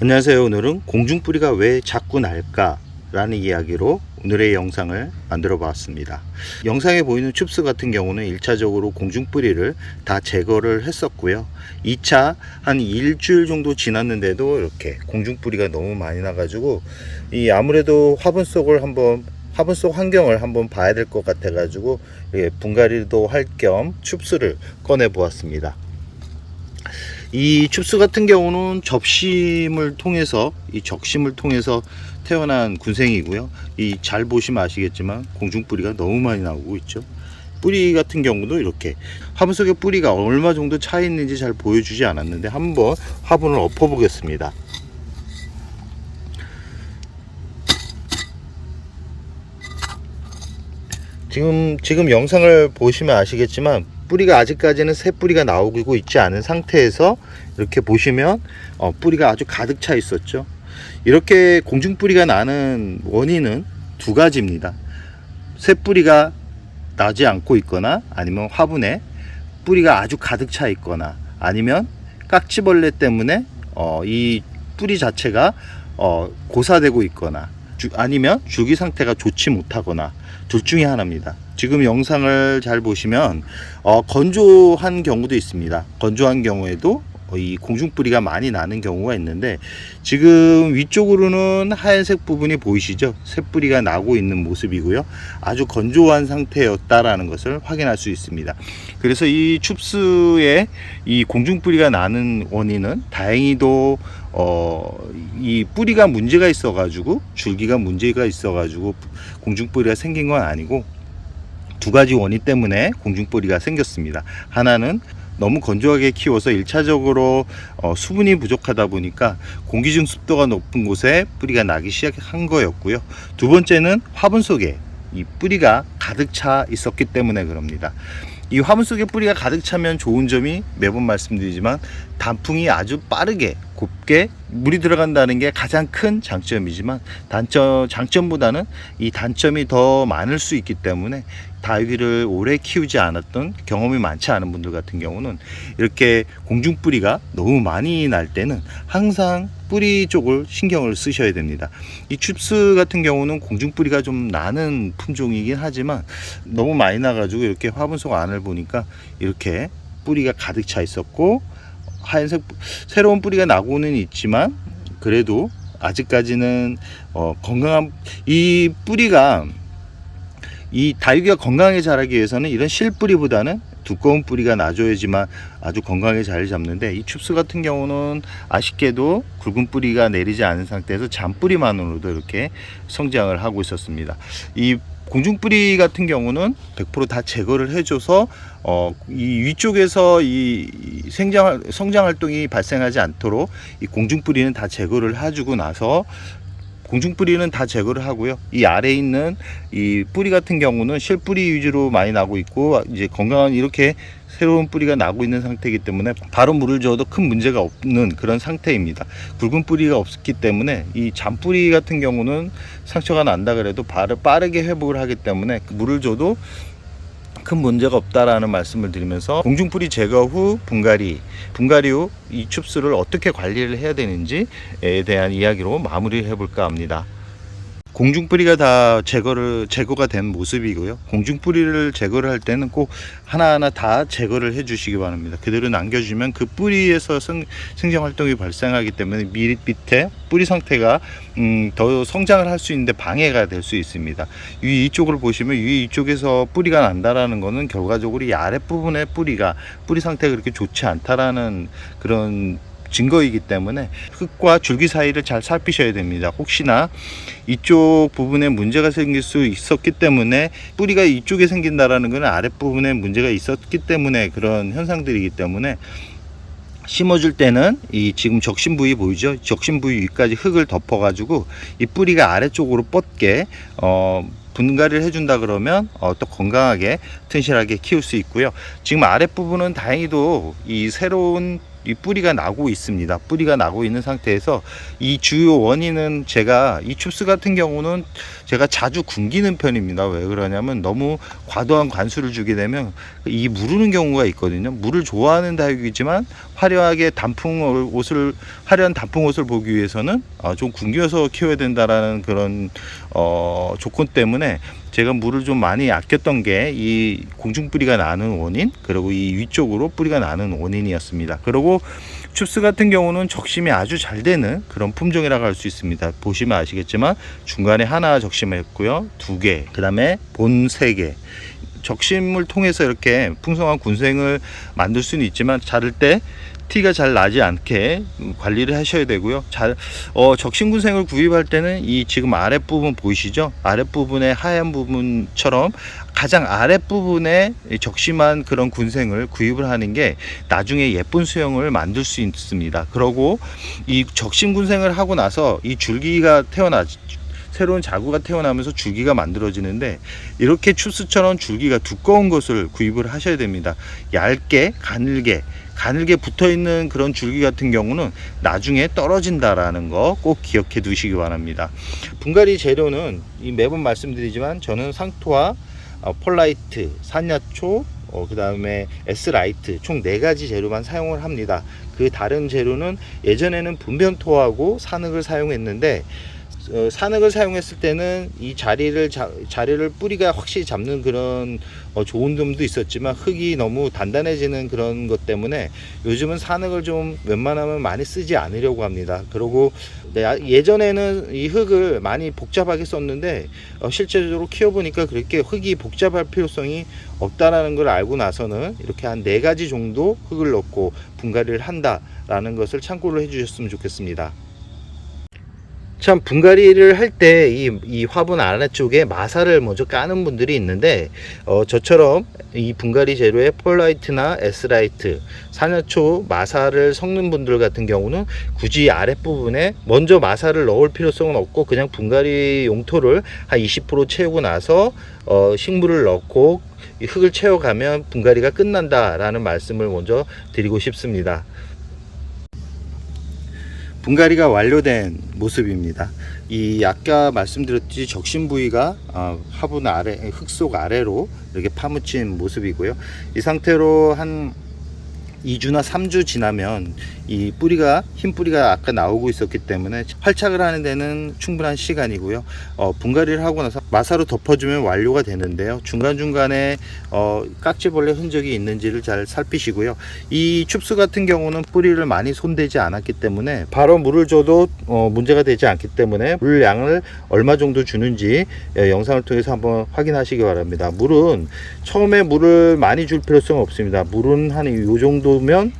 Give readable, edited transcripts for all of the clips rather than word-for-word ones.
안녕하세요. 오늘은 공중뿌리가 왜 자꾸 날까 라는 이야기로 오늘의 영상을 만들어 보았습니다. 영상에 보이는 춥스 같은 경우는 1차적으로 공중뿌리를 다 제거를 했었고요. 2차 한 일주일 정도 지났는데도 이렇게 공중뿌리가 너무 많이 나가지고 아무래도 화분 속 환경을 한번 봐야 될 것 같아 가지고 분갈이도 할 겸 춥스를 꺼내 보았습니다. 이 춥스 같은 경우는 적심을 통해서 태어난 군생이고요. 잘 보시면 아시겠지만 공중뿌리가 너무 많이 나오고 있죠. 뿌리 같은 경우도 이렇게 화분 속에 뿌리가 얼마 정도 차 있는지 잘 보여주지 않았는데 한번 화분을 엎어 보겠습니다. 지금 영상을 보시면 아시겠지만 뿌리가 아직까지는 새 뿌리가 나오고 있지 않은 상태에서 이렇게 보시면 뿌리가 아주 가득 차 있었죠. 이렇게 공중뿌리가 나는 원인은 두 가지입니다. 새 뿌리가 나지 않고 있거나, 아니면 화분에 뿌리가 아주 가득 차 있거나, 아니면 깍지벌레 때문에 이 뿌리 자체가 고사되고 있거나, 아니면 줄기 상태가 좋지 못하거나, 둘 중에 하나입니다. 지금 영상을 잘 보시면 건조한 경우도 있습니다. 건조한 경우에도 이 공중뿌리가 많이 나는 경우가 있는데, 지금 위쪽으로는 하얀색 부분이 보이시죠? 새뿌리가 나고 있는 모습이고요. 아주 건조한 상태였다라는 것을 확인할 수 있습니다. 그래서 이 춥스의 이 공중뿌리가 나는 원인은 다행히도 이 뿌리가 문제가 있어 가지고, 줄기가 문제가 있어 가지고 공중뿌리가 생긴 건 아니고, 두 가지 원인 때문에 공중뿌리가 생겼습니다. 하나는 너무 건조하게 키워서 1차적으로 수분이 부족하다 보니까 공기 중 습도가 높은 곳에 뿌리가 나기 시작한 거였고요. 두 번째는 화분 속에 이 뿌리가 가득 차 있었기 때문에 그럽니다. 이 화분 속에 뿌리가 가득 차면 좋은 점이, 매번 말씀드리지만 단풍이 아주 빠르게 곱게 물이 들어간다는 게 가장 큰 장점이지만, 장점보다는 이 단점이 더 많을 수 있기 때문에, 다육이를 오래 키우지 않았던, 경험이 많지 않은 분들 같은 경우는 이렇게 공중뿌리가 너무 많이 날 때는 항상 뿌리 쪽을 신경을 쓰셔야 됩니다. 이 춥스 같은 경우는 공중뿌리가 좀 나는 품종이긴 하지만 너무 많이 나가지고 이렇게 화분 속 안을 보니까 이렇게 뿌리가 가득 차 있었고, 하얀색 새로운 뿌리가 나고는 있지만 그래도 아직까지는 건강한 이 뿌리가, 이 다육이가 건강하게 자라기 위해서는 이런 실뿌리보다는 두꺼운 뿌리가 나줘야지만 아주 건강하게 자리 잡는데, 이 춥스 같은 경우는 아쉽게도 굵은 뿌리가 내리지 않은 상태에서 잔뿌리만으로도 이렇게 성장을 하고 있었습니다. 이 공중뿌리 같은 경우는 100% 다 제거를 해줘서 이 위쪽에서 이 성장 활동이 발생하지 않도록 이 공중뿌리는 다 제거를 해주고 나서, 공중뿌리는 다 제거를 하고요. 이 아래에 있는 이 뿌리 같은 경우는 실뿌리 위주로 많이 나고 있고, 이제 건강한 이렇게 새로운 뿌리가 나고 있는 상태이기 때문에 바로 물을 줘도 큰 문제가 없는 그런 상태입니다. 굵은 뿌리가 없기 때문에 이 잔뿌리 같은 경우는 상처가 난다 그래도 빠르게 회복을 하기 때문에 물을 줘도 큰 문제가 없다라는 말씀을 드리면서, 공중뿌리 제거 후 분갈이 후 이 춥스를 어떻게 관리를 해야 되는지에 대한 이야기로 마무리를 해볼까 합니다. 공중뿌리가 다 제거가 된 모습이고요. 공중뿌리를 제거를 할 때는 꼭 하나하나 다 제거를 해 주시기 바랍니다. 그대로 남겨주면 그 뿌리에서 생장 활동이 발생하기 때문에 밑에 뿌리 상태가 더 성장을 할 수 있는데 방해가 될 수 있습니다. 이쪽을 보시면 이쪽에서 뿌리가 난다라는 것은 결과적으로 이 아랫부분의 뿌리 상태가 그렇게 좋지 않다라는 그런 증거이기 때문에 흙과 줄기 사이를 잘 살피셔야 됩니다. 혹시나 이쪽 부분에 문제가 생길 수 있었기 때문에, 뿌리가 이쪽에 생긴다라는 것은 아랫부분에 문제가 있었기 때문에 그런 현상들이기 때문에, 심어줄 때는 이 지금 적심 부위 보이죠? 적심 부위 위까지 흙을 덮어 가지고 이 뿌리가 아래쪽으로 뻗게 분갈이를 해준다 그러면 또 건강하게 튼실하게 키울 수 있고요. 지금 아랫부분은 다행히도 이 새로운 이 뿌리가 나고 있습니다. 뿌리가 나고 있는 상태에서 이 주요 원인은, 제가 이 춥스 같은 경우는 제가 자주 굶기는 편입니다. 왜 그러냐면 너무 과도한 관수를 주게 되면 이 무르는 경우가 있거든요. 물을 좋아하는 다육이지만 화려한 단풍 옷을 보기 위해서는 좀 굶겨서 키워야 된다라는 그런 조건 때문에 제가 물을 좀 많이 아꼈던 게 이 공중뿌리가 나는 원인, 그리고 이 위쪽으로 뿌리가 나는 원인이었습니다. 그리고 춥스 같은 경우는 적심이 아주 잘 되는 그런 품종이라고 할 수 있습니다. 보시면 아시겠지만 중간에 하나 적심했고요, 2개, 그 다음에 본 3개. 적심을 통해서 이렇게 풍성한 군생을 만들 수는 있지만 자를 때 티가 잘 나지 않게 관리를 하셔야 되고요. 적심 군생을 구입할 때는 이 지금 아랫부분 보이시죠? 아랫부분의 하얀 부분처럼 가장 아랫부분에 적심한 그런 군생을 구입을 하는 게 나중에 예쁜 수영을 만들 수 있습니다. 그러고 이 적심 군생을 하고 나서 이 줄기가 새로운 자구가 태어나면서 줄기가 만들어지는데, 이렇게 춥스처럼 줄기가 두꺼운 것을 구입을 하셔야 됩니다. 얇게 가늘게 붙어있는 그런 줄기 같은 경우는 나중에 떨어진다라는 거 꼭 기억해 두시기 바랍니다. 분갈이 재료는 매번 말씀드리지만 저는 상토와 폴라이트, 산야초, 그 다음에 S라이트 총 4가지 재료만 사용을 합니다. 그 다른 재료는 예전에는 분변토하고 산흙을 사용했는데, 산흙을 사용했을 때는 이 자리를 뿌리가 확실히 잡는 그런 좋은 점도 있었지만 흙이 너무 단단해지는 그런 것 때문에 요즘은 산흙을 좀 웬만하면 많이 쓰지 않으려고 합니다. 그리고 예전에는 이 흙을 많이 복잡하게 썼는데 실제적으로 키워보니까 그렇게 흙이 복잡할 필요성이 없다라는 걸 알고 나서는 이렇게 한 4가지 정도 흙을 넣고 분갈이를 한다라는 것을 참고를 해주셨으면 좋겠습니다. 참, 분갈이를 할 때 이 화분 아래쪽에 마사를 먼저 까는 분들이 있는데, 저처럼 이 분갈이 재료에 폴라이트나 S라이트, 산야초 마사를 섞는 분들 같은 경우는 굳이 아랫부분에 먼저 마사를 넣을 필요성은 없고 그냥 분갈이 용토를 한 20% 채우고 나서 식물을 넣고 흙을 채워가면 분갈이가 끝난다라는 말씀을 먼저 드리고 싶습니다. 분갈이가 완료된 모습입니다. 이 아까 말씀드렸듯이 적심 부위가 화분 아래, 흙속 아래로 이렇게 파묻힌 모습이고요. 이 상태로 한 2주나 3주 지나면 이 뿌리가, 흰 뿌리가 아까 나오고 있었기 때문에 활착을 하는 데는 충분한 시간이고요. 분갈이를 하고 나서 마사로 덮어주면 완료가 되는데요. 중간중간에 깍지벌레 흔적이 있는지를 잘 살피시고요. 이 춥스 같은 경우는 뿌리를 많이 손대지 않았기 때문에 바로 물을 줘도 문제가 되지 않기 때문에 물량을 얼마 정도 주는지 영상을 통해서 한번 확인하시기 바랍니다. 물은 처음에 물을 많이 줄 필요성은 없습니다. 물은 한 이 정도면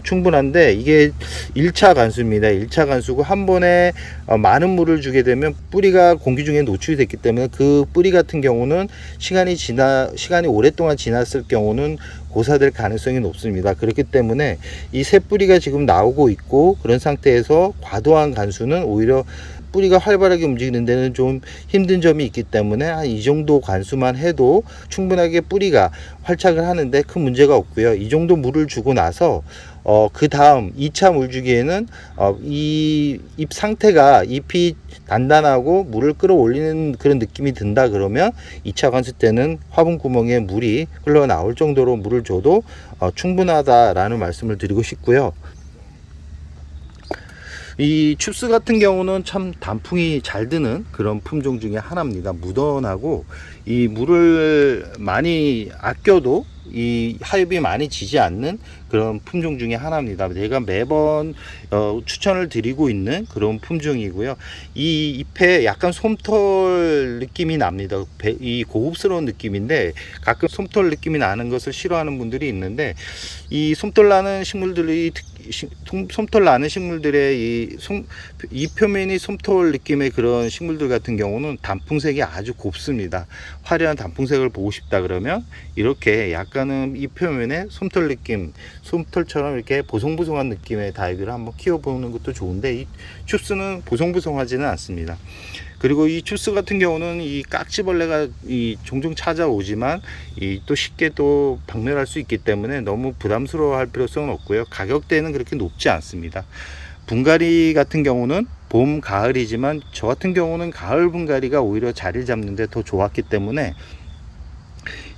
충분한데, 이게 1차 간수입니다. 1차 간수고 한 번에 많은 물을 주게 되면 뿌리가 공기 중에 노출이 됐기 때문에 그 뿌리 같은 경우는 시간이 오랫동안 지났을 경우는 고사될 가능성이 높습니다. 그렇기 때문에 이 새 뿌리가 지금 나오고 있고 그런 상태에서 과도한 간수는 오히려 뿌리가 활발하게 움직이는 데는 좀 힘든 점이 있기 때문에 한 이 정도 관수만 해도 충분하게 뿌리가 활착을 하는데 큰 문제가 없고요. 이 정도 물을 주고 나서 그 다음 2차 물주기에는 이 잎 상태가, 잎이 단단하고 물을 끌어올리는 그런 느낌이 든다 그러면 2차 관수 때는 화분 구멍에 물이 흘러나올 정도로 물을 줘도 충분하다라는 말씀을 드리고 싶고요. 이 춥스 같은 경우는 참 단풍이 잘 드는 그런 품종 중에 하나입니다. 무던하고 이 물을 많이 아껴도 이 하엽이 많이 지지 않는 그런 품종 중에 하나입니다. 제가 매번 추천을 드리고 있는 그런 품종이고요. 이 잎에 약간 솜털 느낌이 납니다. 이 고급스러운 느낌인데 가끔 솜털 느낌이 나는 것을 싫어하는 분들이 있는데, 이 솜털 나는 식물들의 이 표면이 솜털 느낌의 그런 식물들 같은 경우는 단풍색이 아주 곱습니다. 화려한 단풍색을 보고 싶다 그러면 이렇게 약간은 이 표면에 솜털 느낌, 솜털처럼 이렇게 보송보송한 느낌의 다육이를 한번 키워보는 것도 좋은데, 이 춥스는 보송보송하지는 않습니다. 그리고 이 춥스 같은 경우는 이 깍지벌레가 종종 찾아오지만 또 쉽게 또 박멸할 수 있기 때문에 너무 부담스러워할 필요성은 없고요. 가격대는 그렇게 높지 않습니다. 분갈이 같은 경우는 봄, 가을이지만 저 같은 경우는 가을 분갈이가 오히려 자리를 잡는 데 더 좋았기 때문에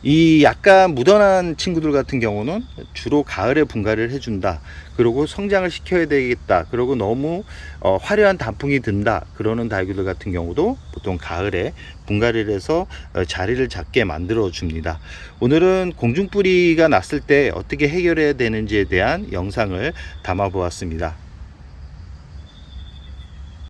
이 약간 묻어난 친구들 같은 경우는 주로 가을에 분갈이를 해준다. 그리고 성장을 시켜야 되겠다. 그리고 너무 화려한 단풍이 든다. 그러는 다육이들 같은 경우도 보통 가을에 분갈이를 해서 자리를 잡게 만들어 줍니다. 오늘은 공중뿌리가 났을 때 어떻게 해결해야 되는지에 대한 영상을 담아 보았습니다.